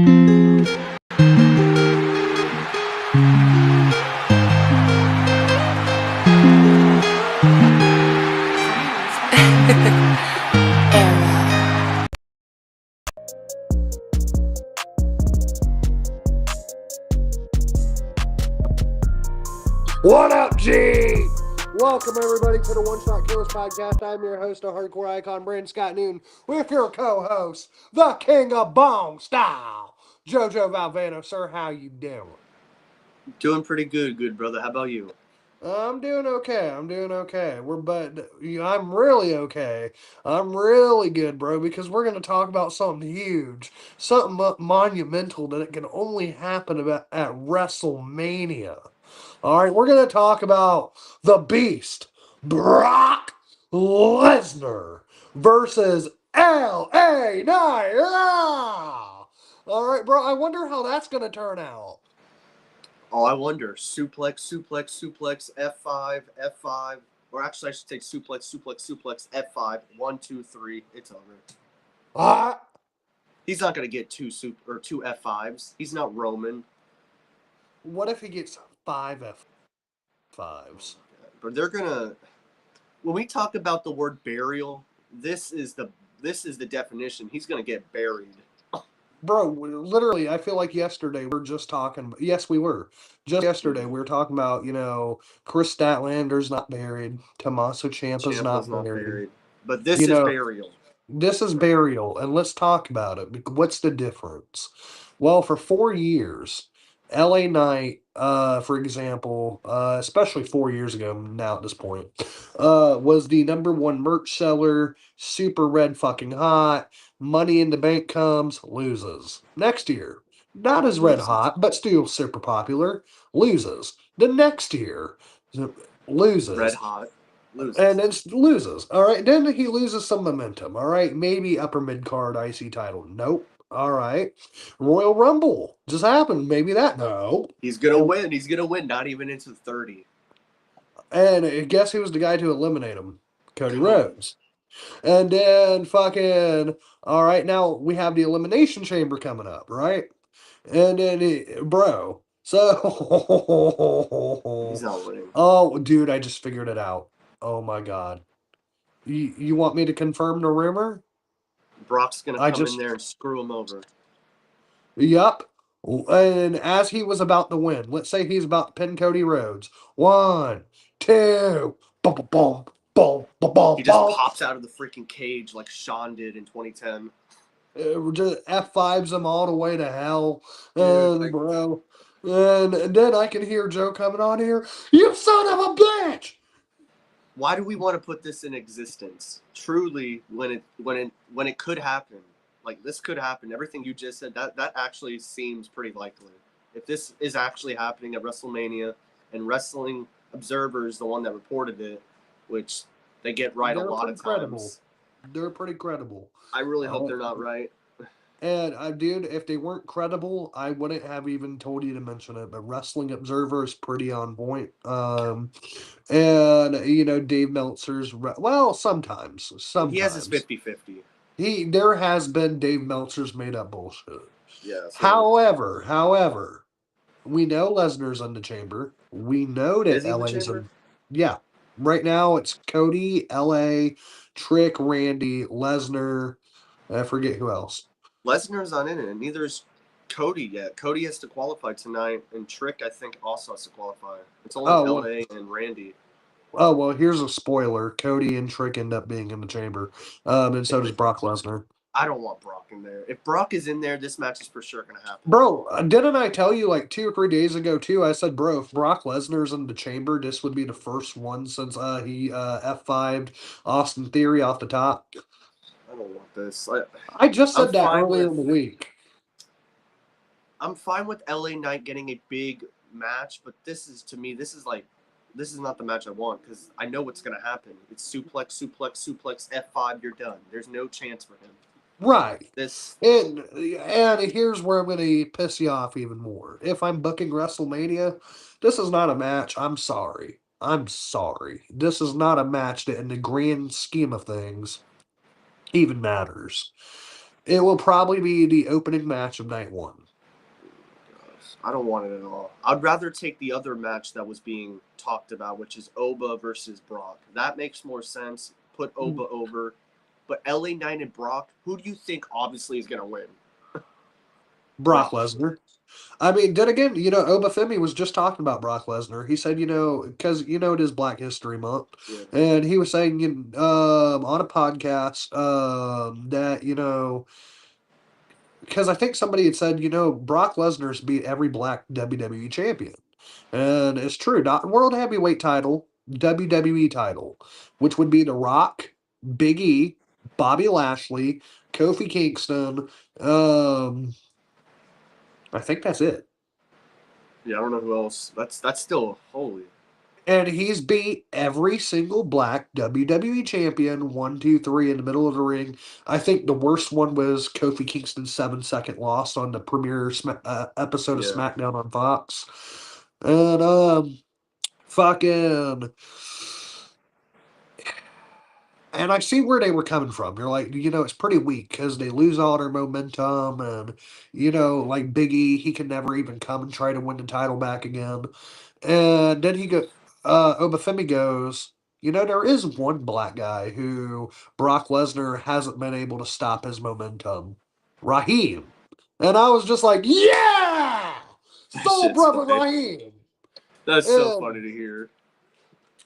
What up, G? Welcome, everybody, to the One Shot Killers podcast. I'm your host, a hardcore icon, Brandon Scott Newton, with your co-host, the king of bong style, Jojo Valvano. Sir, how you doing? Doing pretty good brother. How about you? I'm doing okay. I'm really okay. I'm really good, bro, because we're going to talk about something huge, something monumental that it can only happen at WrestleMania. All right, we're going to talk about the Beast, Brock Lesnar versus LA Knight. All right, bro, I wonder how that's going to turn out. Oh, I wonder. Suplex, F5, F5. Or actually, I should take suplex, F5. 1, 2, 3. It's over. He's not going to get two F5s. He's not Roman. What if he gets 5 F5s? But they're going to... When we talk about the word burial, this is the definition. He's going to get buried. Bro, literally, I feel like yesterday we were just talking. Yes, we were. Just yesterday we were talking about, Chris Statlander's not buried. Tommaso Ciampa's not buried. But this is burial. This is burial, and let's talk about it. What's the difference? Well, for 4 years, LA Knight, for example, especially 4 years ago now at this point, was the #1 merch seller, super red fucking hot. Money in the Bank comes, loses. Next year, not as red hot, but still super popular, loses. The next year, loses. Red hot. Loses. And it's loses. All right. Then he loses some momentum. All right. Maybe upper mid card IC title. Nope. All right. Royal Rumble just happened. Maybe that. No. He's going to win. He's going to win. Not even into 30. And guess who was the guy to eliminate him? Cody Rhodes. And then fucking, all right, now we have the Elimination Chamber coming up, right? And then, bro, so. He's not winning. Oh, dude, I just figured it out. Oh, my God. You want me to confirm the rumor? Brock's going to come in there and screw him over. Yup. And as he was about to win, let's say he's about to pin Cody Rhodes. 1, 2, boom, boom, boom. Boom, boom, boom, he just pops out of the freaking cage like Shawn did in 2010. Just F5s him all the way to hell. And, bro. And then I can hear Joe coming on here. You son of a bitch! Why do we want to put this in existence? Truly, when it could happen. Like, this could happen. Everything you just said, that actually seems pretty likely. If this is actually happening at WrestleMania, and Wrestling Observer is the one that reported it, which they get right a lot of times. They're pretty credible. I really hope they're not right. And, dude, if they weren't credible, I wouldn't have even told you to mention it. But Wrestling Observer is pretty on point. And, Dave Meltzer's... Well, sometimes. He has his 50-50. There has been Dave Meltzer's made-up bullshit. Yeah. However, we know Lesnar's in the chamber. We know that LA's in... Yeah. Right now, it's Cody, LA, Trick, Randy, Lesnar. I forget who else. Lesnar's not in it, and neither is Cody yet. Cody has to qualify tonight, and Trick, I think, also has to qualify. It's only LA and Randy. Oh, well, here's a spoiler. Cody and Trick end up being in the chamber. And so does Brock Lesnar. I don't want Brock in there. If Brock is in there, this match is for sure going to happen. Bro, didn't I tell you like 2 or 3 days ago, too? I said, bro, if Brock Lesnar's in the chamber, this would be the first one since he F5'd Austin Theory off the top. I don't want this. I just said that earlier in the week. I'm fine with LA Knight getting a big match, but this is not the match I want because I know what's going to happen. It's suplex, F5, you're done. There's no chance for him. Right. And here's where I'm going to piss you off even more. If I'm booking WrestleMania, this is not a match. I'm sorry. This is not a match that in the grand scheme of things even matters. It will probably be the opening match of night one. Gosh, I don't want it at all. I'd rather take the other match that was being talked about, which is Oba versus Brock. That makes more sense. Put Oba over. But LA Knight and Brock, who do you think obviously is going to win? Brock Obviously. Lesnar. I mean, then again, Obafemi was just talking about Brock Lesnar. He said, because it is Black History Month, Yeah. and he was saying, on a podcast, that because I think somebody had said, Brock Lesnar's beat every Black WWE champion, and it's true. Not World Heavyweight title, WWE title, which would be The Rock, Big E, Bobby Lashley, Kofi Kingston. I think that's it. Yeah, I don't know who else. That's still holy. And he's beat every single Black WWE champion, 1, 2, 3 in the middle of the ring. I think the worst one was Kofi Kingston's 7-second loss on the premiere episode of Yeah. SmackDown on Fox. And fucking, and I see where they were coming from. You're like, it's pretty weak because they lose all their momentum, and like Big E, he can never even come and try to win the title back again. And then Obafemi goes, there is one black guy who Brock Lesnar hasn't been able to stop his momentum, Raheem. And I was just like, yeah, That Soul shit's Brother funny. Raheem. That's so And funny to hear.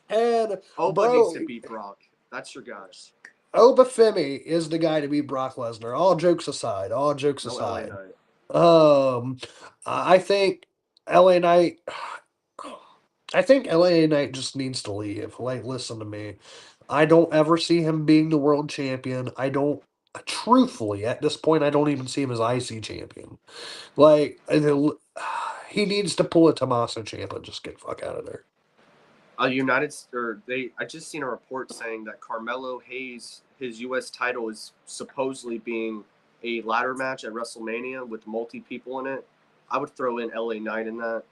and Oba needs bro, to beat Brock. That's your guys. Obafemi is the guy to beat Brock Lesnar. All jokes aside, all jokes No LA aside. Knight. I think LA Knight. I think LA Knight just needs to leave. Like, listen to me. I don't ever see him being the world champion. I don't. Truthfully, at this point, I don't even see him as IC champion. Like, he needs to pull a Tommaso Ciampa and just get the fuck out of there. I just seen a report saying that Carmelo Hayes, his U.S. title is supposedly being a ladder match at WrestleMania with multi people in it. I would throw in LA Knight in that.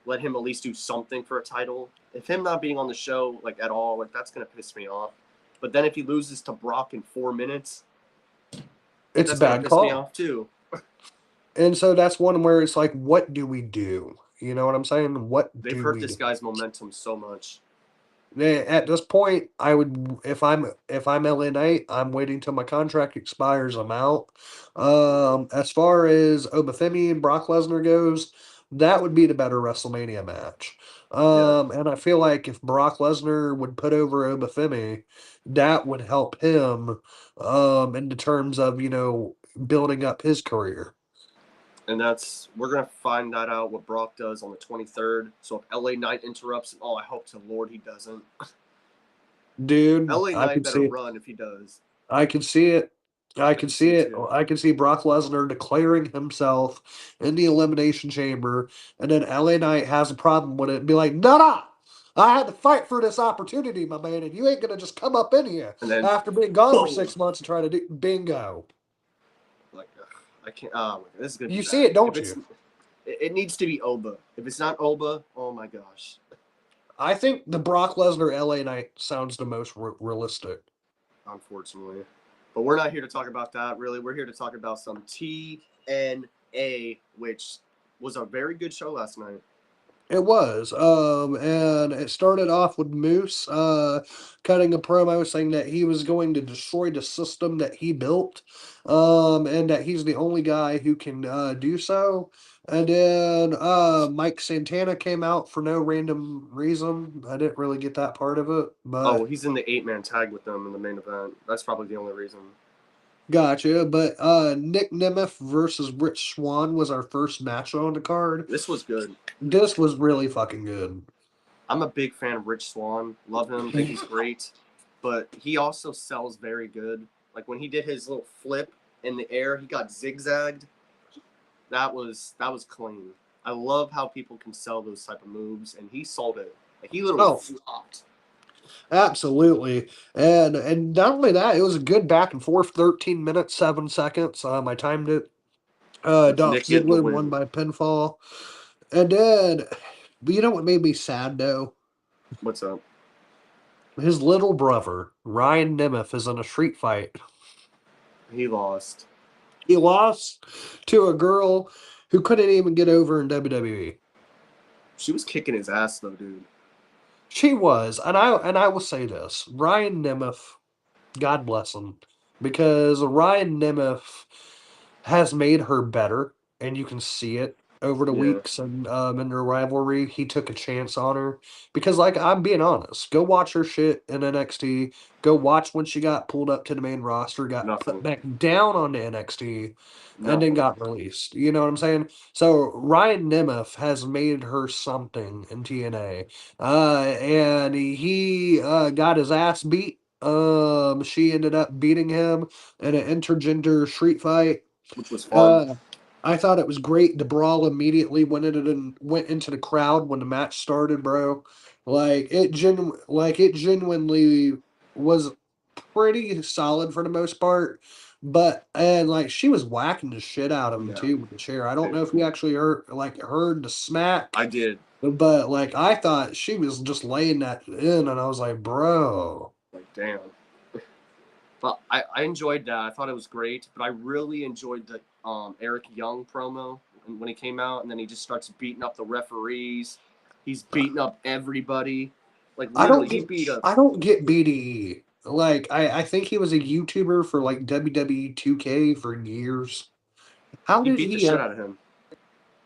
Let him at least do something for a title. If him not being on the show like at all, like that's gonna piss me off. But then if he loses to Brock in 4 minutes, It's a that's gonna bad piss me call. off too. And so that's one where it's like, what do we do? You know what I'm saying? What They've do hurt we this do? guy's momentum so much. At this point, I would if I'm LA Knight, I'm waiting till my contract expires. I'm out. As far as Obafemi and Brock Lesnar goes, that would be the better WrestleMania match. Yeah. And I feel like if Brock Lesnar would put over Obafemi, that would help him in the terms of building up his career. And we're gonna find that out what Brock does on the 23rd. So if LA Knight interrupts, oh, I hope to Lord he doesn't. Dude, LA I Knight can better see it. run if he does. I can see it. I I can can see see it it. too. I can see Brock Lesnar declaring himself in the Elimination Chamber, and then LA Knight has a problem with it and be like, no, no, I had to fight for this opportunity, my man, and you ain't going to just come up in here And then after being gone for boom. 6 months and try to do bingo. Like I can't. Oh, this is gonna be You see bad. it, don't If it's, you? it needs to be Oba. If it's not Oba, oh my gosh. I think the Brock Lesnar LA Knight sounds the most realistic. Unfortunately, but we're not here to talk about that. Really, we're here to talk about some TNA, which was a very good show last night. It was. And it started off with Moose cutting a promo saying that he was going to destroy the system that he built, and that he's the only guy who can do so. And then Mike Santana came out for no random reason. I didn't really get that part of it, Oh, but he's in the 8-man tag with them in the main event. That's probably the only reason. gotcha. But Nick Nemeth versus Rich Swan was our first match on the card. This was good. This was really fucking good. I'm a big fan of Rich Swan. Love him. Think he's great. But he also sells very good. Like when he did his little flip in the air, he got zigzagged. That was clean. I love how people can sell those type of moves, and he sold it. Like he literally Oh, flopped. absolutely. And not only that, it was a good back and forth, 13 minutes, 7 seconds. I timed it. With Dolph Nick getting the Ziggler won win. by pinfall. And then, but you know what made me sad though? What's up? His little brother, Ryan Nemeth, is in a street fight. He lost. He lost to a girl who couldn't even get over in WWE. She was kicking his ass though, dude. She was, and I will say this: Ryan Nemeth, God bless him, because Ryan Nemeth has made her better, and you can see it over the Yeah. weeks and in their rivalry. He took a chance on her because, like, I'm being honest. Go watch her shit in NXT. Go watch when she got pulled up to the main roster, got put Nothing. back down on the NXT, and then Nothing. got released. You know what I'm saying? So Ryan Nemeth has made her something in TNA, and he got his ass beat. She ended up beating him in an intergender street fight. Which was fun. Uh, I thought it was great. The brawl immediately went into the crowd when the match started, bro. Like it genuinely was pretty solid for the most part. But and like she was whacking the shit out of him Yeah. too with the chair. I don't know if you actually heard the smack, I did. but like I thought she was just laying that in, and I was like, bro. Like, damn. But I enjoyed that. I thought it was great. But I really enjoyed the Eric Young promo when he came out, and then he just starts beating up the referees. He's beating up everybody. Like literally, he beat up. I don't get BDE. Like I think he was a YouTuber for like WWE 2K for years. How He did beat the he shit out of him.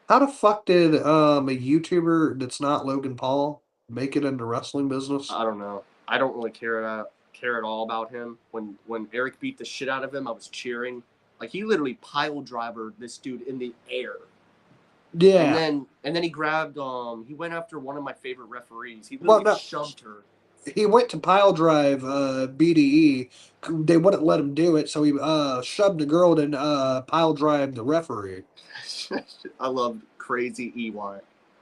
how the fuck did a YouTuber that's not Logan Paul make it in the wrestling business? I don't know. I don't really care at all about him. When Eric beat the shit out of him, I was cheering. Like he literally pile driver this dude in the air. And Yeah. then he grabbed he went after one of my favorite referees. He Well, literally no, shoved her. he went to pile drive BDE. They wouldn't let him do it, so he shoved the girl and pile drive the referee. I love crazy EY.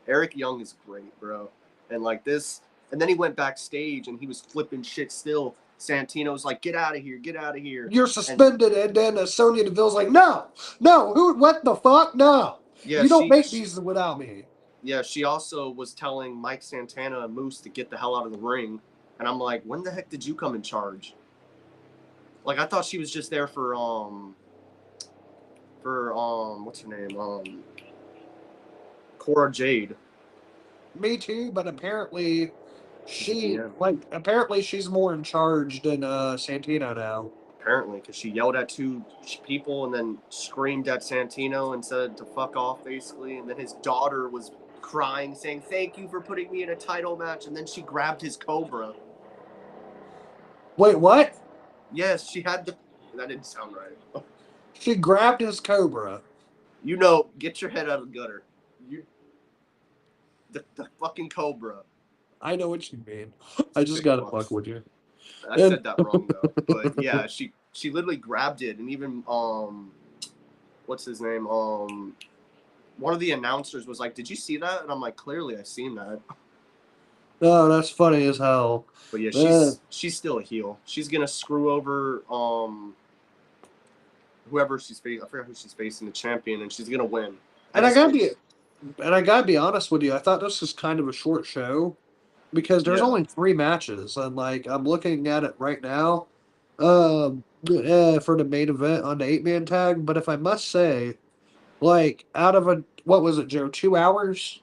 Eric Young is great, bro. And like this, and then he went backstage and he was flipping shit still. Santino's like, get out of here, get out of here. You're And suspended, and then Sonya Deville's like, no, no, who, what the fuck, no, yeah, you don't make these without me. she also was telling Mike Santana and Moose to get the hell out of the ring. And I'm like, when the heck did you come in charge? Like I thought she was just there for what's her name? Cora Jade. Me too, but apparently GM. apparently she's more in charge than Santino now. Apparently, because she yelled at two people and then screamed at Santino and said to fuck off, basically. And then his daughter was crying, saying, "Thank you for putting me in a title match." And then she grabbed his Cobra. Wait, what? Yes, she had the. That didn't sound right. She grabbed his Cobra. You know, get your head out of the gutter. You, the fucking Cobra. I know what you mean. I just gotta fuck with you. I said that wrong though, but yeah, she literally grabbed it, and even what's his name? One of the announcers was like, "Did you see that?" And I'm like, "Clearly, I seen that." Oh, that's funny as hell. But yeah, Uh, she's still a heel. She's gonna screw over whoever she's facing. I forgot who she's facing, the champion, and she's gonna win. and I gotta be honest with you. I thought this was kind of a short show because there's Yeah, only 3 matches, and like I'm looking at it right now, for the main event on the 8-man tag. But if I must say, like out of a what was it, Joe? 2 hours?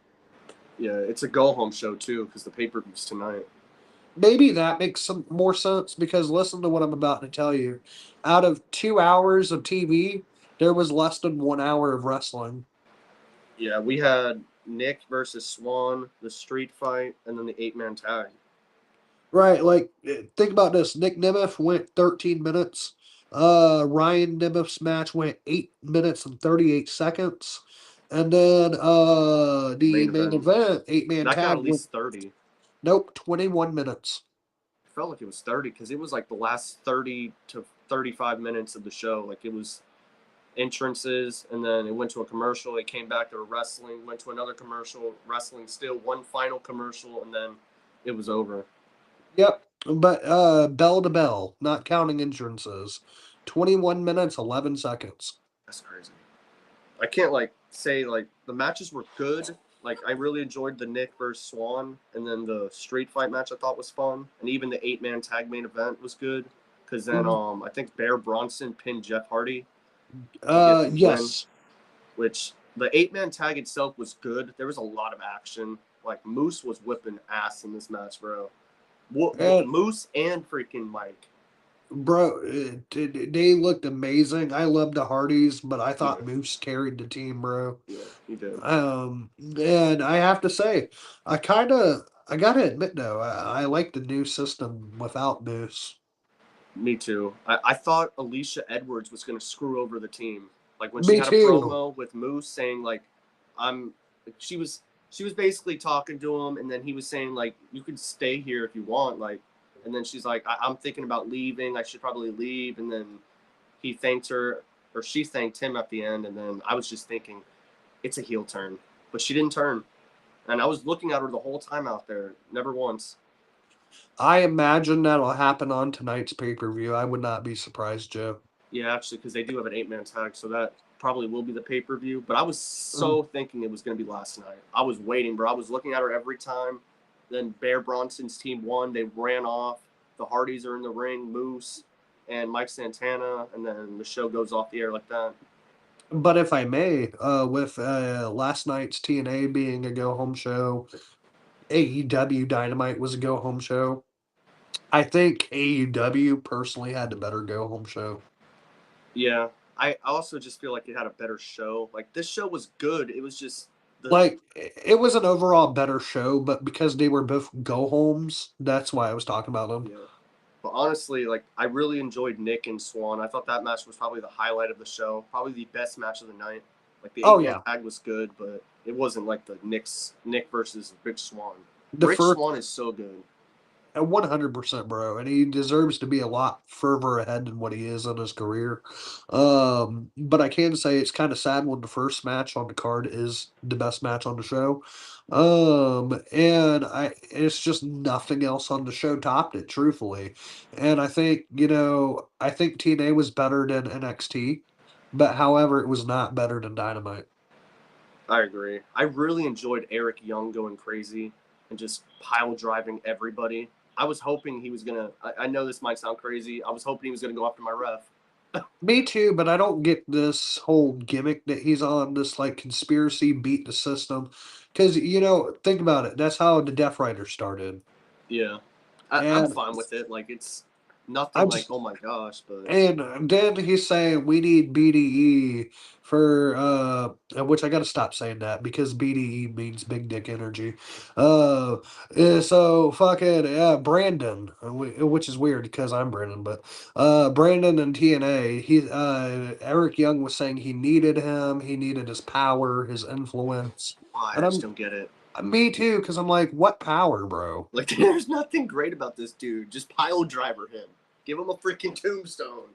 yeah, it's a go home show too because the pay per view's tonight. Maybe that makes some more sense because listen to what I'm about to tell you. Out of 2 hours of TV, there was less than 1 hour of wrestling. Yeah, we had Nick versus Swan, the street fight, and then the 8-man tag. Right, like think about this. Nick Nemeth went 13 minutes. Ryan Nemeth's match went 8 minutes and 38 seconds. And then The the main main event event, 8-man that got tag at went least 30. nope, 21 minutes. I felt like it was 30 because it was like the last 30 to 35 minutes of the show. Like it was entrances, and then it went to a commercial. It came back to wrestling, went to another commercial, wrestling still, one final commercial, and then it was over. Yep. But bell to bell, not counting entrances. 21 minutes, 11 seconds. That's crazy. I can't like say like the matches were good. Like I really enjoyed the Nick versus Swan, and then the street fight match I thought was fun, and even the 8-man tag main event was good. because then I think Bear Bronson pinned Jeff Hardy to get the win. Yes. Which the 8-man tag itself was good. There was a lot of action. Like Moose was whipping ass in this match, bro. And Moose and freaking Mike. bro, they looked amazing. I love the Hardys, but I Yeah, thought Moose carried the team, bro. yeah, he did. And I have to say, I gotta admit though, I like the new system without Moose. Me too. I thought Alicia Edwards was gonna screw over the team. Like when she Me had a too. promo with Moose saying like, "I'm," she was basically talking to him, and then he was saying like, "You can stay here if you want," like, and then she's like, "I'm thinking about leaving. I should probably leave," and then he thanked her or she thanked him at the end, and then I was just thinking, it's a heel turn, but she didn't turn, and I was looking at her the whole time out there, never once. I imagine that'll happen on tonight's pay-per-view. I would not be surprised, Joe. Yeah, actually, because they do have an 8-man tag, so that probably will be the pay per view. But I was Mm. so thinking it was going to be last night. I was waiting, bro. I was looking at her every time. Then Bear Bronson's team won. They ran off. The Hardys are in the ring. Moose and Mike Santana, and then the show goes off the air like that. But if I may, with last night's TNA being a go-home show, AEW Dynamite was a go-home show. I think AEW personally had the better go-home show. Yeah, I also just feel like it had a better show. Like this show was good. It was just the Like it was an overall better show, but because they were both go-homes, that's why I was talking about them. yeah. But honestly, like I really enjoyed Nick and Swan. I thought that match was probably the highlight of the show, probably the best match of the night. Like the Oh 8-man yeah, tag was good, but it wasn't like the Nick versus Rich Swan. the Rich first Swan is so good. 100%, bro, and he deserves to be a lot further ahead than what he is in his career. But I can say it's kind of sad when the first match on the card is the best match on the show. And it's just nothing else on the show topped it, truthfully. And I think TNA was better than NXT, but however, it was not better than Dynamite. I agree. I really enjoyed Eric Young going crazy and just pile driving everybody. I was hoping he was gonna. I know this might sound crazy. I was hoping he was gonna go after my ref. Me too, but I don't get this whole gimmick that he's on, this like conspiracy beat the system. Because, think about it. That's how the Death Rider started. Yeah, I'm And fine with it. Like it's nothing I'm like just, oh my gosh, but and then he's saying we need BDE for, which I got to stop saying that because BDE means big dick energy. Uh, so fucking, Brandon, which is weird because I'm Brandon, but, Brandon and TNA, Eric Young was saying he needed him, he needed his power, his influence. why? And I just don't get it. me too, because I'm like, what power, bro? Like there's nothing great about this dude. Just pile driver him. Give him a freaking tombstone.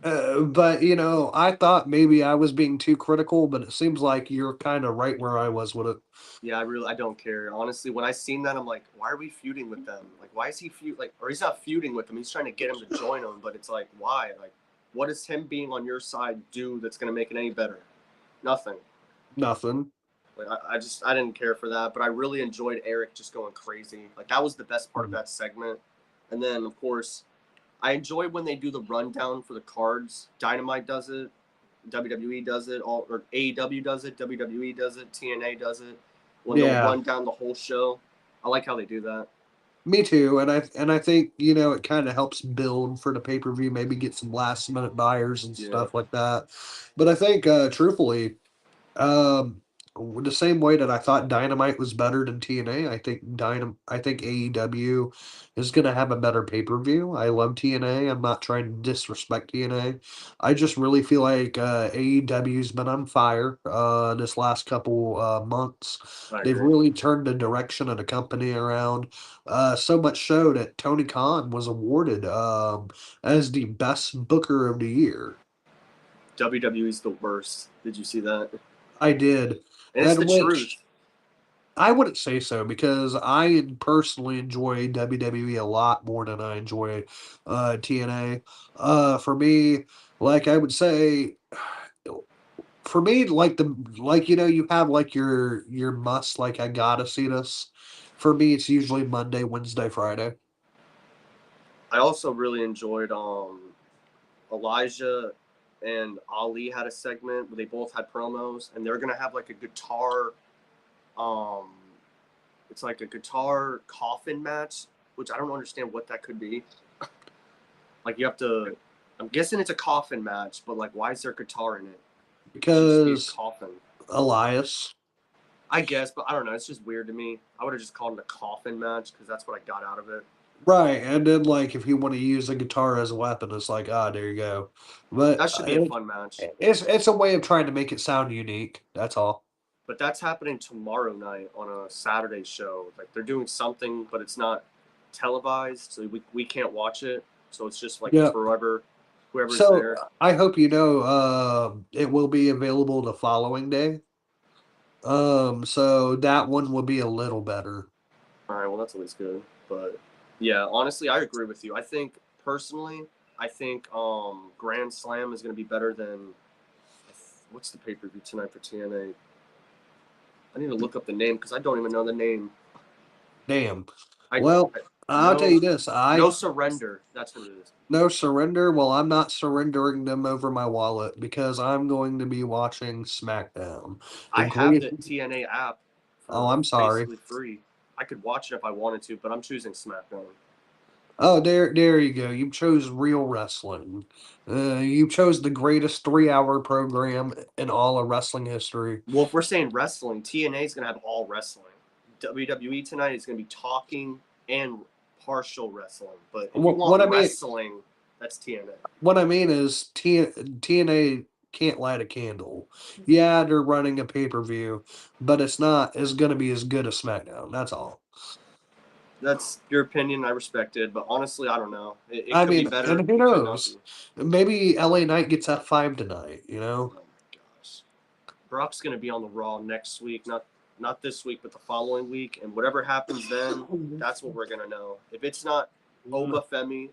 But I thought maybe I was being too critical, but it seems like you're kind of right where I was with it. Yeah, I don't care. Honestly, when I seen that, I'm like, why are we feuding with them? Like, why is he or he's not feuding with them. He's trying to get him to join him, but it's like, why? Like, what does him being on your side do that's gonna make it any better? Nothing. Nothing. Like, I didn't care for that, but I really enjoyed Eric just going crazy. Like, that was the best part of that segment. And then, of course, I enjoy when they do the rundown for the cards. Dynamite does it, WWE does it, or AEW does it, WWE does it, TNA does it. When they'll Yeah, run down the whole show, I like how they do that. me too. And I think it kind of helps build for the pay-per-view, maybe get some last minute buyers and Yeah, stuff like that. But I think truthfully, Um, the same way that I thought Dynamite was better than TNA, I think AEW is gonna have a better pay-per-view. I love TNA. I'm not trying to disrespect TNA. I just really feel like AEW's been on fire this last couple months. I They've agree. really turned the direction of the company around. So much so that Tony Khan was awarded as the best booker of the year. WWE's the worst. Did you see that? I did. And it's the And which truth. I wouldn't say so because I personally enjoy WWE a lot more than I enjoy TNA. For me, like I would say, for me, you have like your must, like I gotta see this. For me, it's usually Monday, Wednesday, Friday. I also really enjoyed Elijah and Ali had a segment where they both had promos, and they're gonna have like a guitar, um, it's like a guitar coffin match, which I don't understand what that could be. Like you have to, I'm guessing it's a coffin match, but like why is there guitar in it? It should just be a because coffin. Elias. I guess, but I don't know. It's just weird to me. I would have just called it a coffin match because that's what I got out of it. Right, and then like if you want to use a guitar as a weapon, it's like there you go. But That should be a fun match. it's a way of trying to make it sound unique. That's all. But that's happening tomorrow night on a Saturday show. Like they're doing something, but it's not televised, so we can't watch it. So it's just like Yeah. whoever's So there. I hope you know it will be available the following day. So that one will be a little better. All right, well that's always good. But yeah, honestly, I agree with you. I think personally, I think Grand Slam is going to be better than what's the pay per view tonight for TNA. I need to look up the name because I don't even know the name. Damn. I Well, I'll tell you this. No Surrender. That's what it is. No surrender. Well, I'm not surrendering them over my wallet because I'm going to be watching SmackDown. I have the TNA app. Oh, I'm sorry. Basically free. I could watch it if I wanted to, but I'm choosing SmackDown. Oh, there you go. You chose real wrestling. You chose the greatest 3-hour program in all of wrestling history. Well, if we're saying wrestling, TNA is going to have all wrestling. WWE tonight is going to be talking and partial wrestling. But if you want wrestling, that's TNA. What I mean is TNA can't light a candle. Yeah, they're running a pay-per-view, but it's not as going to be as good as SmackDown. That's all. That's your opinion. I respect it, but honestly, I don't know. It I could mean, be better. and who knows? Maybe LA Knight gets F5 tonight, you know? Oh my gosh. Brock's going to be on the Raw next week, not this week, but the following week. And whatever happens then, that's what we're going to know. If it's not Oba Femi,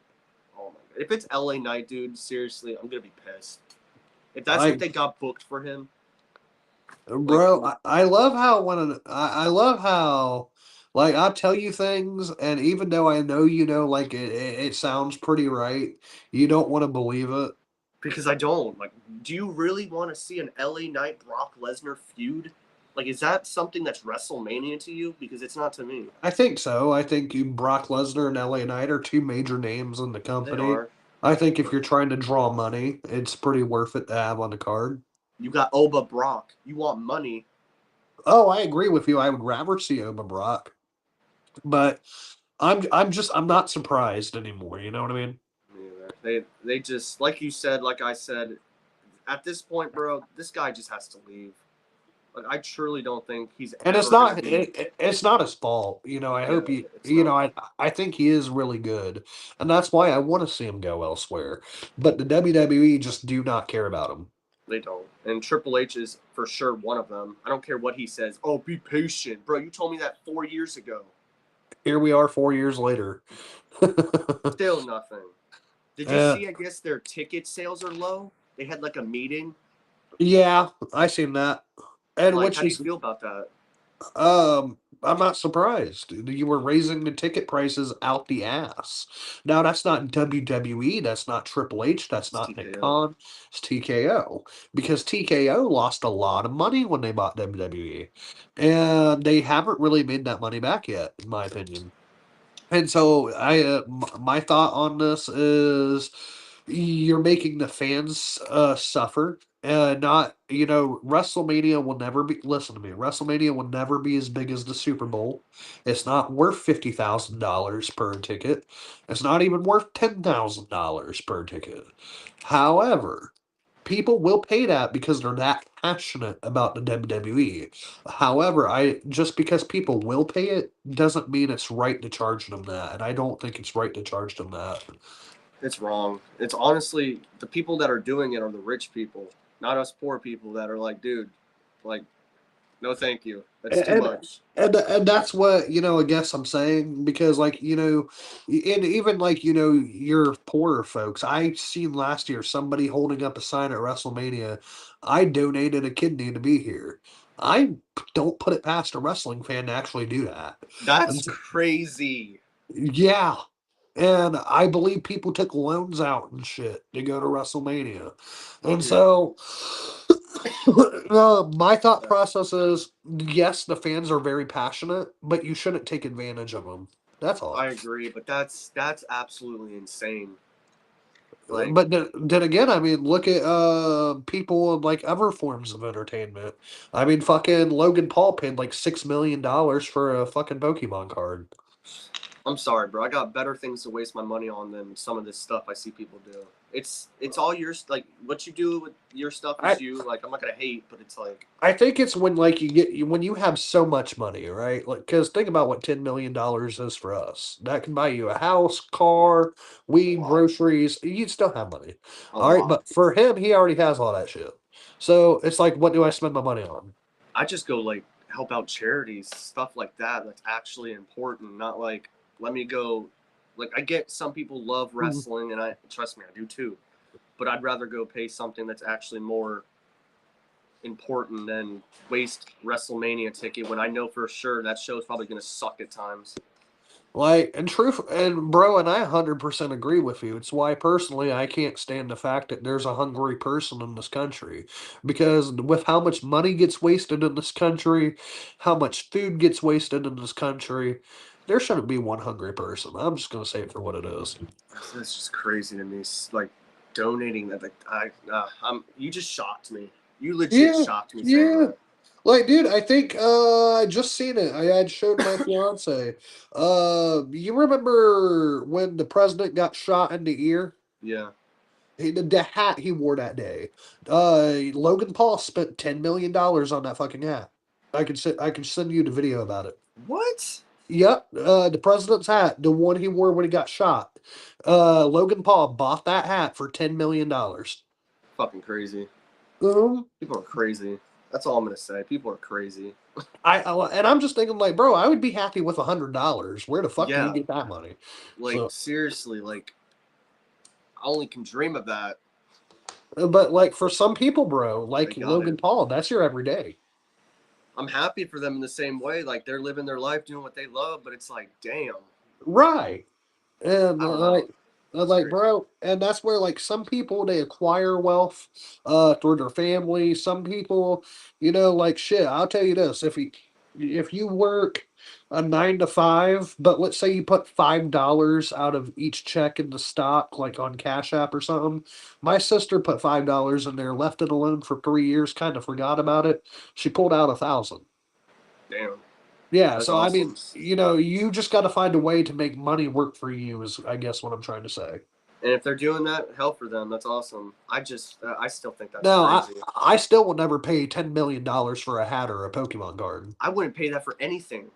oh my God. If it's LA Knight, dude, seriously, I'm going to be pissed. If that's what they got booked for him. Bro, I love how I love how like I tell you things, and even though I know you know, like it sounds pretty right, you don't want to believe it. Because I don't. Like, do you really want to see an LA Knight Brock Lesnar feud? Like, is that something that's WrestleMania to you? Because it's not to me. I think so. I think Brock Lesnar and LA Knight are two major names in the company. They are. I think if you're trying to draw money, it's pretty worth it to have on the card. You got Oba Brock. You want money. Oh, I agree with you. I would rather see Oba Brock. But I'm not surprised anymore, you know what I mean? They just, like you said, like I said, at this point, bro, this guy just has to leave. Like, I truly don't think he's. And it's not his fault, you know. I hope I think he is really good, and that's why I want to see him go elsewhere. But the WWE just do not care about him. They don't. And Triple H is for sure one of them. I don't care what he says. Oh, be patient, bro. You told me that 4 years ago. Here we are 4 years later. Still nothing. Did you see? I guess their ticket sales are low. They had like a meeting. Yeah, I seen that. And like, how do you feel about that? I'm not surprised. You were raising the ticket prices out the ass. Now that's not WWE, that's not Triple H, that's not Nick Khan, it's TKO. Because TKO lost a lot of money when they bought WWE. And they haven't really made that money back yet, in my opinion. And so my thought on this is you're making the fans suffer. Not, WrestleMania will never be, listen to me, WrestleMania will never be as big as the Super Bowl. It's not worth $50,000 per ticket. It's not even worth $10,000 per ticket. However, people will pay that because they're that passionate about the WWE. However, just because people will pay it doesn't mean it's right to charge them that, and I don't think it's right to charge them that. It's wrong. It's honestly the people that are doing it are the rich people, not us poor people that are like, dude, like, no, thank you. That's too much. And that's what, I guess I'm saying, because and even your poorer folks, I seen last year somebody holding up a sign at WrestleMania, I donated a kidney to be here. I don't put it past a wrestling fan to actually do that. That's crazy. Yeah. And I believe people took loans out and shit to go to WrestleMania. And Mhm. so, my thought process is yes, the fans are very passionate, but you shouldn't take advantage of them. That's all. I agree, but that's absolutely insane. Like, But then again, I mean, look at people in like other forms of entertainment. I mean, fucking Logan Paul paid like $6 million for a fucking Pokemon card. I'm sorry, bro. I got better things to waste my money on than some of this stuff I see people do. It's all yours. Like what you do with your stuff I is you. Like I'm not gonna hate, but it's like I think it's when like when you have so much money, right? Like, because think about what $10 million is for us. That can buy you a house, car, a weed, lot, groceries. You'd still have money, a all right. lot. But for him, he already has all that shit. So it's like, what do I spend my money on? I just go like help out charities, stuff like that. That's actually important. Not like let me go. Like I get some people love Mm. wrestling, and I trust me, I do too. But I'd rather go pay something that's actually more important than waste WrestleMania ticket when I know for sure that show's probably gonna suck at times. Like, and truth, and bro, and I 100% agree with you. It's why personally I can't stand the fact that there's a hungry person in this country. Because with how much money gets wasted in this country, how much food gets wasted in this country, there shouldn't be one hungry person. I'm just gonna say it for what it is. That's just crazy to me. Like donating that, like I'm. You just shocked me. You legit Yeah, shocked me saying yeah. that. Like, dude, I think I just seen it. I had showed my fiance. You remember when the president got shot in the ear? Yeah. The hat he wore that day. Logan Paul spent $10 million on that fucking hat. I can send you the video about it. What? Yep, the president's hat, the one he wore when he got shot. Logan Paul bought that hat for $10 million. Fucking crazy. Um, People are crazy. That's all I'm gonna say. People are crazy. and I'm just thinking like, bro, I would be happy with $100. Where the fuck do you Yeah. get that money? Like So, seriously. Like I only can dream of that. but like for some people, bro, They like got Logan it. Paul, that's your everyday. I'm happy for them in the same way. Like they're living their life doing what they love, but it's like, damn. Right. And I don't know. It's like, crazy. bro, and that's where like some people they acquire wealth through their family. Some people, like shit. I'll tell you this: if you work a 9 to 5, but let's say you put $5 out of each check in the stock, like on Cash App or something. My sister put $5 in there, left it alone for 3 years, kind of forgot about it. She pulled out 1,000. Damn. Yeah, That's so I mean, awesome. you just got to find a way to make money work for you, is I guess what I'm trying to say. And if they're doing that, hell for them. That's awesome. I still think that's No, crazy. I still will never pay $10 million for a hat or a Pokemon card. I wouldn't pay that for anything.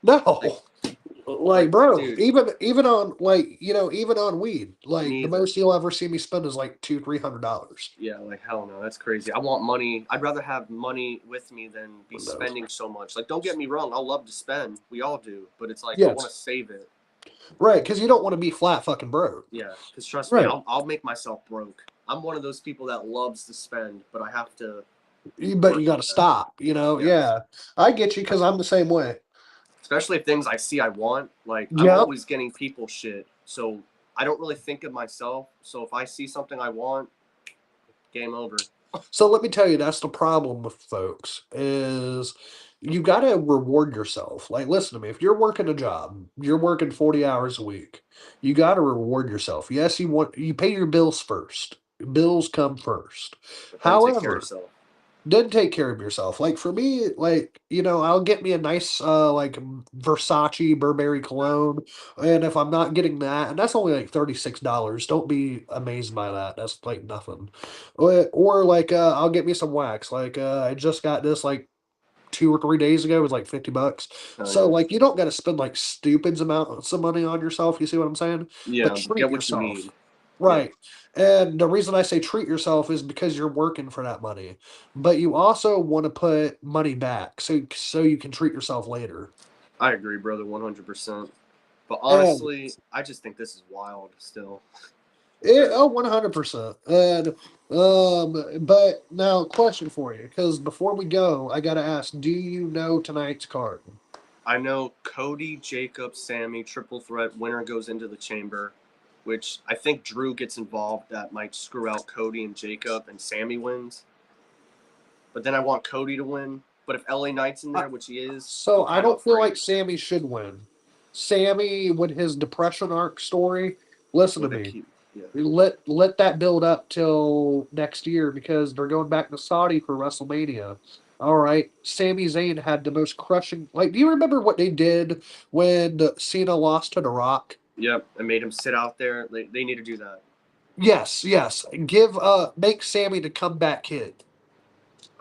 Like, No, like, like, bro, dude, even on like even on weed, like me the either. most you'll ever see me spend is like $200-300. Yeah, like hell no, that's crazy. I want money. I'd rather have money with me than be No. spending so much. Like, don't get me wrong, I'll love to spend. We all do, but it's like I want Yes, to save it. right, because you don't want to be flat fucking broke. Yeah, because trust me, Right, I'll make myself broke. I'm one of those people that loves to spend, but I have to but work you got to at that. stop. Yeah, Yeah, I get you because I'm the same way. especially if things I see I want. Like, I'm Yep. always getting people shit, so I don't really think of myself. So if I see something I want, game over. So let me tell you, that's the problem with folks is you got to reward yourself. Like, listen to me. If you're working a job, you're working 40 hours a week. You got to reward yourself. Yes, you pay your bills first. Bills come first. But then take care of However, yourself. then take care of yourself. Like for me, like I'll get me a nice like Versace Burberry cologne, and if I'm not getting that, and that's only like $36. Don't be amazed by that. That's like nothing. Or like I'll get me some wax. Like I just got this like 2 or 3 days ago. It was like $50. Oh So yeah, like you don't got to spend like stupids amounts of money on yourself. You see what I'm saying? But yeah. treat Get what you need. yourself. Yeah, Right. And the reason I say treat yourself is because you're working for that money. But you also want to put money back so you can treat yourself later. I agree, brother, 100%. But And honestly, I just think this is wild still. oh, 100%. And but now question for you, because before we go, I gotta ask, do you know tonight's card? I know Cody, Jacob, Sammy, triple threat. Winner goes into the chamber, which I think Drew gets involved. That might screw out Cody and Jacob, and Sammy wins. But then I want Cody to win. But if LA Knight's in there, which he is, So I'm I kind of don't feel like afraid. Sammy should win. Sammy, with his depression arc story, listen to Would they me. keep? Yeah. Let that build up till next year because they're going back to Saudi for WrestleMania. All right, Sami Zayn had the most crushing. Like, do you remember what they did when Cena lost to The Rock? Yep. I made him sit out there. They need to do that. Yes, yes. Make Sammy the comeback kid.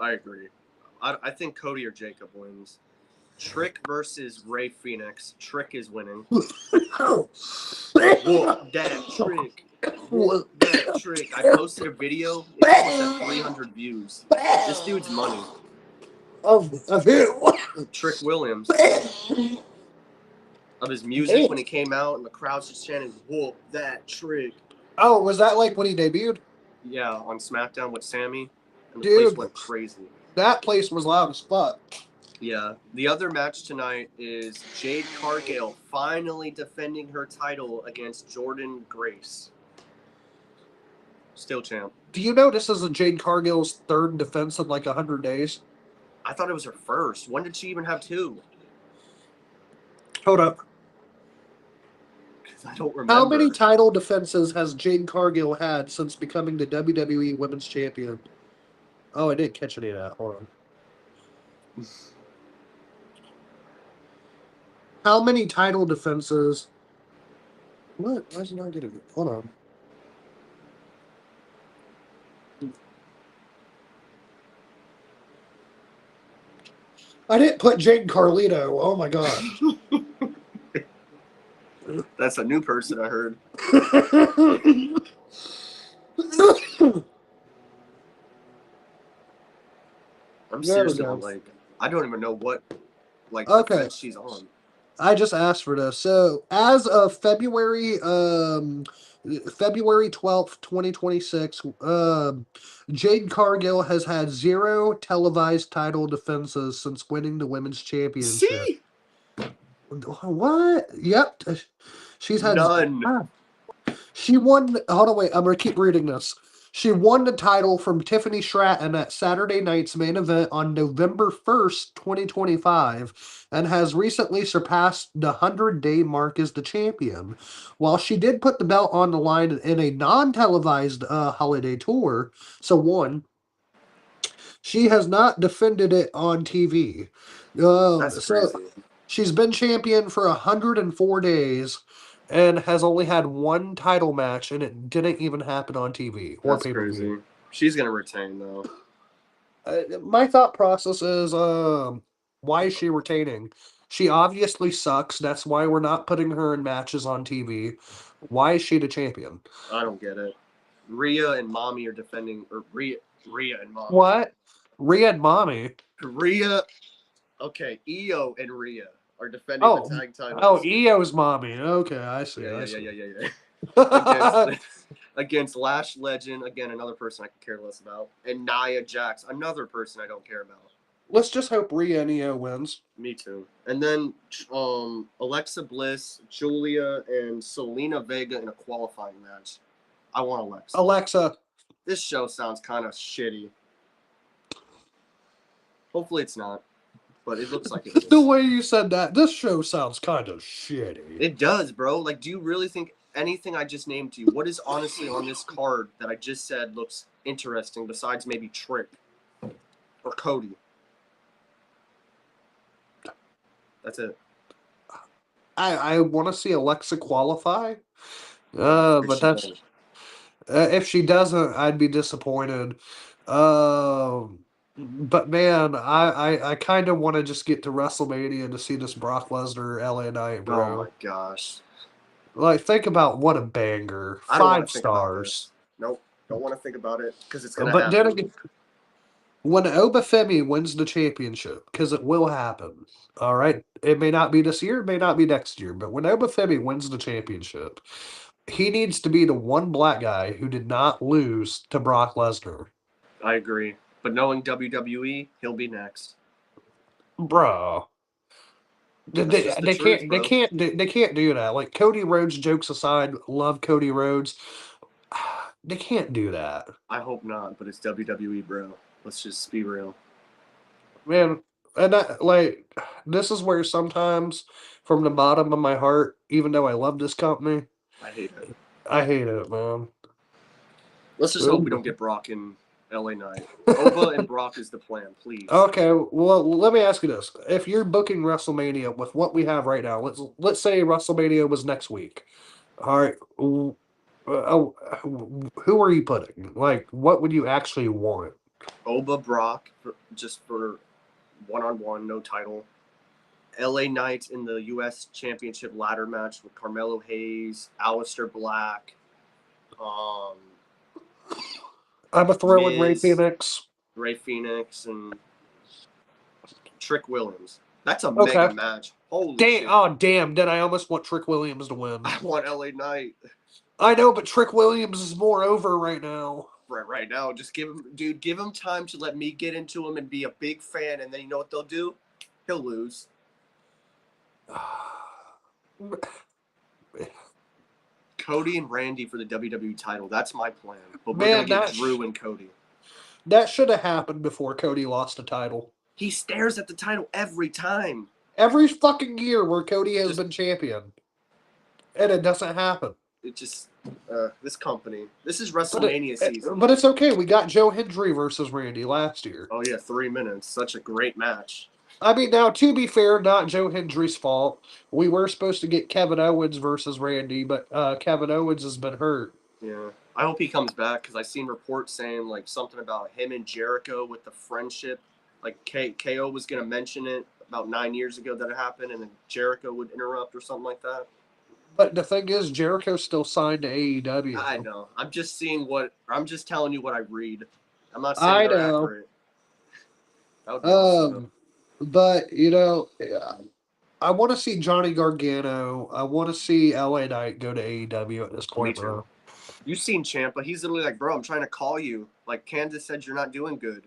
I agree. I think Cody or Jacob wins. Trick versus Ray Phoenix. Trick is winning. Whoop that trick. Whoop that trick. I posted a video. It's almost at 300 views. This dude's money. Of who? Trick Williams. Of his music when he came out and the crowd's just chanting, whoop that trick. Oh, was that like when he debuted? Yeah, on SmackDown with Sammy. And the Dude, place went crazy. that place was loud as fuck. Yeah. The other match tonight is Jade Cargill finally defending her title against Jordan Grace. Still champ. Do you know this is Jade Cargill's third defense in like 100 days? I thought it was her first. When did she even have two? Hold up. I don't remember. How many title defenses has Jade Cargill had since becoming the WWE Women's Champion? Oh, I didn't catch any of that. Hold on. How many title defenses? What? Why is it not getting it? Hold on. I didn't put Jade Carlito. Oh my god. That's a new person I heard. I'm seriously like, I don't even know what defense she's on. I just asked for this. So as of February 12th, 2026, Jade Cargill has had 0 televised title defenses since winning the women's championship. See? What? Yep. She's had none. She won. Hold on, wait. I'm gonna keep reading this. She won the title from Tiffany Stratton at Saturday night's main event on November 1st, 2025, and has recently surpassed the 100-day mark as the champion. While she did put the belt on the line in a non-televised holiday tour, so one, she has not defended it on TV. That's crazy. She's been champion for 104 days and has only had one title match, and it didn't even happen on TV or That's pay-per-view. crazy. She's gonna retain though. My thought process is, why is she retaining? She obviously sucks. That's why we're not putting her in matches on TV. Why is she the champion? I don't get it. Rhea and Mommy are defending, or Rhea and Mommy. What? Rhea and Mommy? Rhea. Okay, Io and Rhea are defending the tag titles. Oh, Io's Mommy. Okay, I see. Yeah. Against Lash Legend, again, another person I could care less about, and Nia Jax, another person I don't care about. Let's just hope Rhea and Io wins. Me too. And then Alexa Bliss, Julia, and Selena Vega in a qualifying match. I want Alexa. Alexa. This show sounds kind of shitty. Hopefully it's not, but it looks like it is. The way you said that, this show sounds kind of shitty. It does, bro. Like, do you really think anything I just named to you, what is honestly on this card that I just said looks interesting besides maybe Trick or Cody? That's it. I want to see Alexa qualify, but that's if she doesn't, I'd be disappointed. But man, I kind of want to just get to WrestleMania to see this Brock Lesnar LA Knight, bro. Oh my gosh! Like, think about what a banger! 5 stars. Nope, don't want to think about it because it's gonna. But then again, when Obafemi wins the championship, because it will happen. All right, it may not be this year, it may not be next year, but when Obafemi wins the championship, he needs to be the one black guy who did not lose to Brock Lesnar. I agree. But knowing WWE, he'll be next. Bro. They, That's they, just the they truth, can't they bro. can't they can't do that. Like Cody Rhodes, jokes aside, love Cody Rhodes. They can't do that, I hope not, but it's WWE, bro. Let's just be real. man. And that, like, this is where sometimes, from the bottom of my heart, even though I love this company, I hate it. I hate it, man. Let's just hope we don't Ooh. get Brock in LA Knight. Oba and Brock is the plan, please. Okay, well, let me ask you this: if you're booking WrestleMania with what we have right now, let's say WrestleMania was next week. All right, who are you putting? Like, what would you actually want? Oba Brock just for one-on-one, no title. LA Knight in the U.S. Championship ladder match with Carmelo Hayes, Aleister Black, um, I'm a throw in Ray Miz, Phoenix. Ray Phoenix, and Trick Williams. That's a mega Okay. match. Holy Damn! shit! Oh, damn! Did I almost want Trick Williams to win? I want LA Knight I know, but Trick Williams is more over right now. right now. Just give him time to let me get into him and be a big fan, and then you know what they'll do? He'll lose. Cody and Randy for the WWE title. That's my plan. But we're gonna Man, get Drew and Cody. that should have happened before Cody lost the title. He stares at the title every time. Every fucking year where Cody has Just- been champion, and it doesn't happen. It just this company. This is WrestleMania season. But it's okay. We got Joe Hendry versus Randy last year. Oh yeah, 3 minutes. Such a great match. I mean, now to be fair, not Joe Hendry's fault. We were supposed to get Kevin Owens versus Randy, but Kevin Owens has been hurt. Yeah. I hope he comes back because I seen reports saying like something about him and Jericho with the friendship. Like KO was gonna mention it about 9 years ago that it happened, and then Jericho would interrupt or something like that. But the thing is, Jericho's still signed to AEW. I know. I'm just seeing what I'm just telling you what I read. I'm not I saying they're know. accurate. That would be awesome. But you know, I want to see Johnny Gargano. I want to see LA Knight go to AEW at this point. Me too. You've seen Ciampa. He's literally like, bro, I'm trying to call you. Like Candace said, you're not doing good.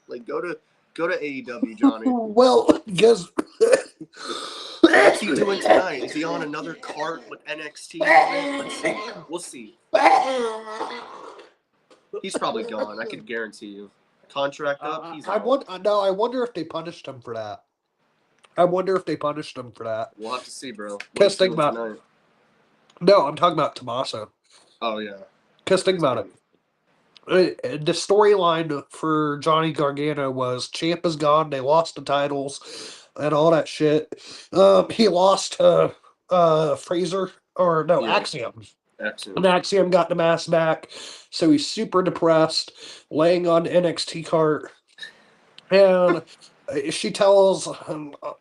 Like go to AEW, Johnny. Well, because What's he doing tonight? Is he on another cart with NXT? Let's see. We'll see. He's probably gone. I could guarantee you. Contract up. He's out. I wonder if they punished him for that. I wonder if they punished him for that. We'll have to see, bro. Because think about tonight. No, I'm talking about Tommaso. Oh yeah. Because think about it. The storyline for Johnny Gargano was Ciampa's gone. They lost the titles and all that shit. He lost to Fraser or no Yeah. Axiom. Excellent. And Axiom got the mask back, so he's super depressed, laying on the NXT cart, and she tells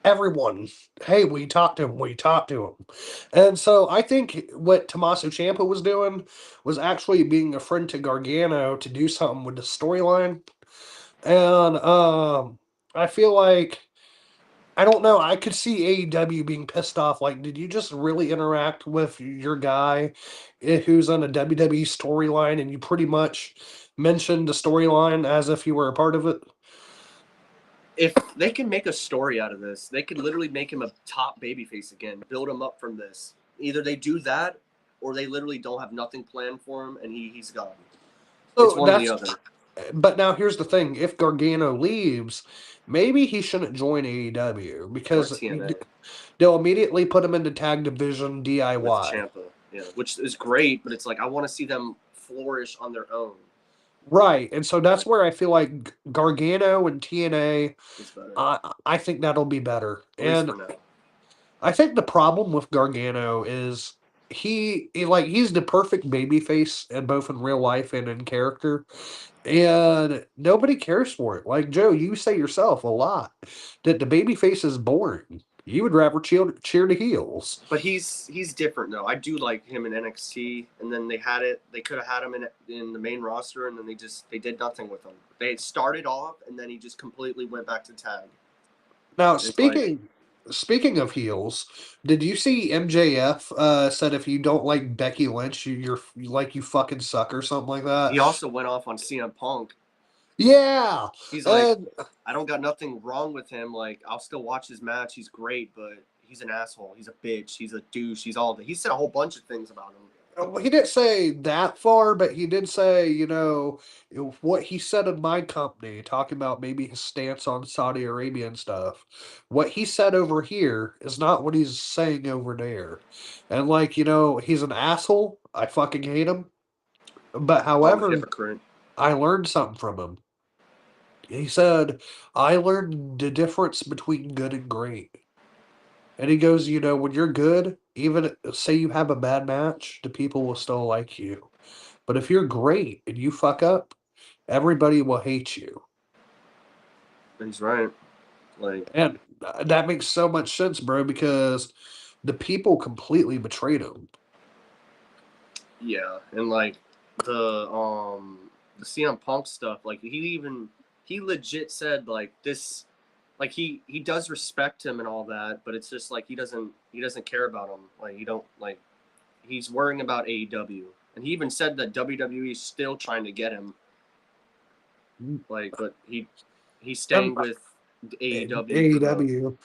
everyone, "Hey, we talked to him. We talked to him." And so I think what Tommaso Ciampa was doing was actually being a friend to Gargano to do something with the storyline, and I feel like. I don't know. I could see AEW being pissed off. Like, did you just really interact with your guy who's on a WWE storyline and you pretty much mentioned the storyline as if you were a part of it? If they can make a story out of this, they could literally make him a top babyface again, build him up from this. Either they do that or they literally don't have nothing planned for him and he's gone. So it's one or the other. But now here's the thing: if Gargano leaves, maybe he shouldn't join AEW because they'll immediately put him into tag division DIY. With Ciampa, yeah, which is great, but it's like I want to see them flourish on their own. Right, and so that's where I feel like Gargano and TNA, I think that'll be better. And I think the problem with Gargano is he's the perfect babyface in both in real life and in character, and nobody cares for it. Like Joe, you say yourself a lot that the babyface is boring. You would rather cheer the heels. But he's different though. I do like him in NXT, and then they could have had him in the main roster, and then they did nothing with him. They started off, and then he just completely went back to tag. Now speaking of heels, did you see MJF said if you don't like Becky Lynch, you fucking suck or something like that? He also went off on CM Punk. Yeah, He's like, and I don't got nothing wrong with him. Like, I'll still watch his match. He's great, but he's an asshole. He's a bitch. He's a douche. He's all that. He said a whole bunch of things about him. well, he didn't say that far, but he did say, what he said in my company, talking about maybe his stance on Saudi Arabia and stuff. What he said over here is not what he's saying over there. And, like, he's an asshole. I fucking hate him. But, Call him a however, hypocrite. I learned something from him. He said, I learned the difference between good and great. And he goes, when you're good, even say you have a bad match, the people will still like you. But if you're great and you fuck up, everybody will hate you. He's right. Like, And that makes so much sense, bro, because the people completely betrayed him. yeah, and like the CM Punk stuff. Like, he legit said like this. Like, he does respect him and all that, but it's just like he doesn't care about him. Like, he don't like he's worrying about AEW, and he even said that WWE is still trying to get him. Like, but he's And staying with AEW for the AEW.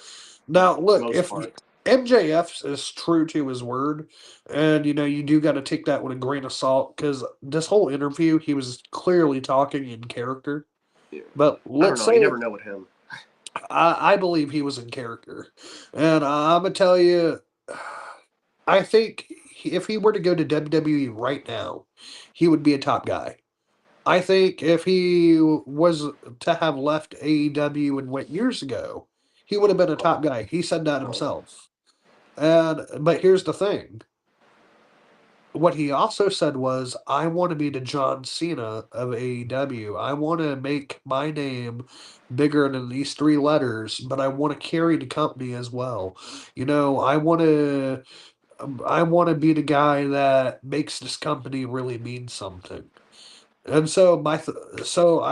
Now, look, most if part. MJF is true to his word, and you do got to take that with a grain of salt, because this whole interview, he was clearly talking in character. Yeah. But I don't let's know. You say never know with him. I believe he was in character, and I'm gonna tell you, I think if he were to go to WWE right now, he would be a top guy. I think if he was to have left AEW and went years ago, he would have been a top guy. He said that himself. And but here's the thing. What he also said was, I want to be the John Cena of AEW. I want to make my name bigger than these three letters, but I want to carry the company as well. I want to be the guy that makes this company really mean something. And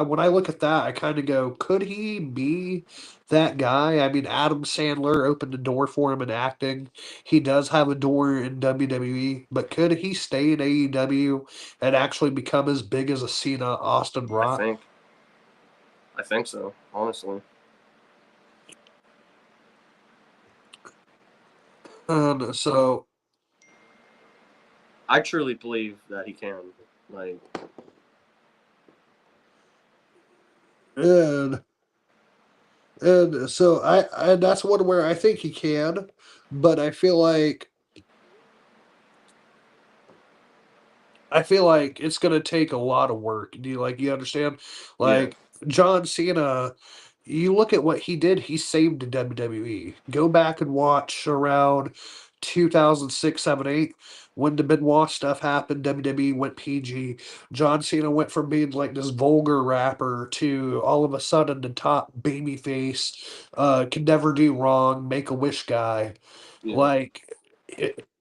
when I look at that, I kind of go, could he be that guy? I mean, Adam Sandler opened the door for him in acting. He does have a door in WWE, but could he stay in AEW and actually become as big as a Cena, Austin I Rock? think. I think so. Honestly. And so, I truly believe that he can. Like, and and that's one where I think he can, but I feel like it's gonna take a lot of work. Do you understand? yeah, Like John Cena, you look at what he did, he saved the WWE. Go back and watch around 2006, 7, 8, when the Benoit stuff happened, WWE went PG. John Cena went from being like this vulgar rapper to all of a sudden the top babyface, can never do wrong, make a wish guy. yeah. Like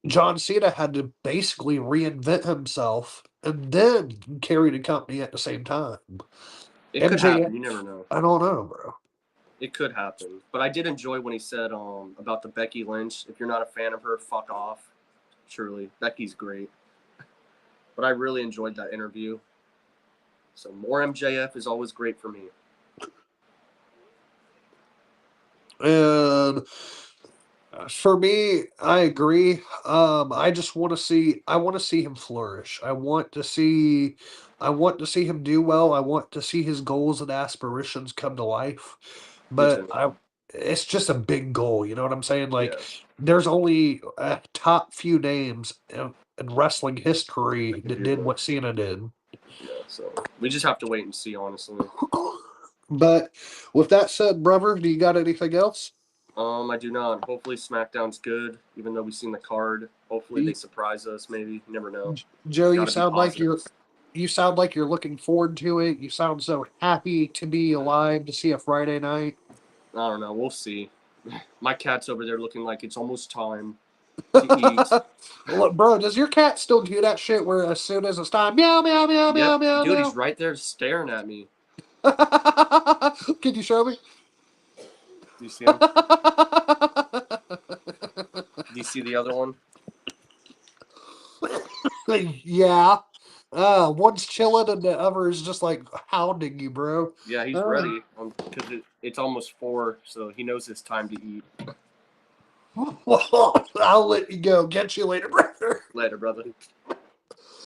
John Cena had to basically reinvent himself and then carry the company at the same time. It could happen. MJF, You never know. I don't know, bro. It could happen. But I did enjoy when he said about the Becky Lynch. If you're not a fan of her, fuck off. Truly, Becky's great. But I really enjoyed that interview. So more MJF is always great for me. And for me, I agree. I want to see him flourish. I want to see him do well. I want to see his goals and aspirations come to life. Me But too. it's just a big goal. You know what I'm saying? Like, Yeah. there's only a top few names in wrestling I history could that do did that. what Cena did. Yeah. So we just have to wait and see, honestly. But with that said, brother, do you got anything else? I do not. Hopefully SmackDown's good, even though we've seen the card. Hopefully they Y- surprise us. Maybe you never know. Joe, you Got to be sound like positive. you're looking forward to it. You sound so happy to be alive to see a Friday night. I don't know. We'll see. My cat's over there looking like it's almost time to eat. Look, bro, does your cat still do that shit where as soon as it's time, meow meow meow meow Yep, meow dude, he's meow? right there staring at me. Can you show me? Do you see him? Do you see the other one? Yeah. One's chilling and the other is just like hounding you, bro. Yeah, he's ready because it's almost 4, so he knows it's time to eat. Well, I'll let you go. Catch you later, brother. Later, brother.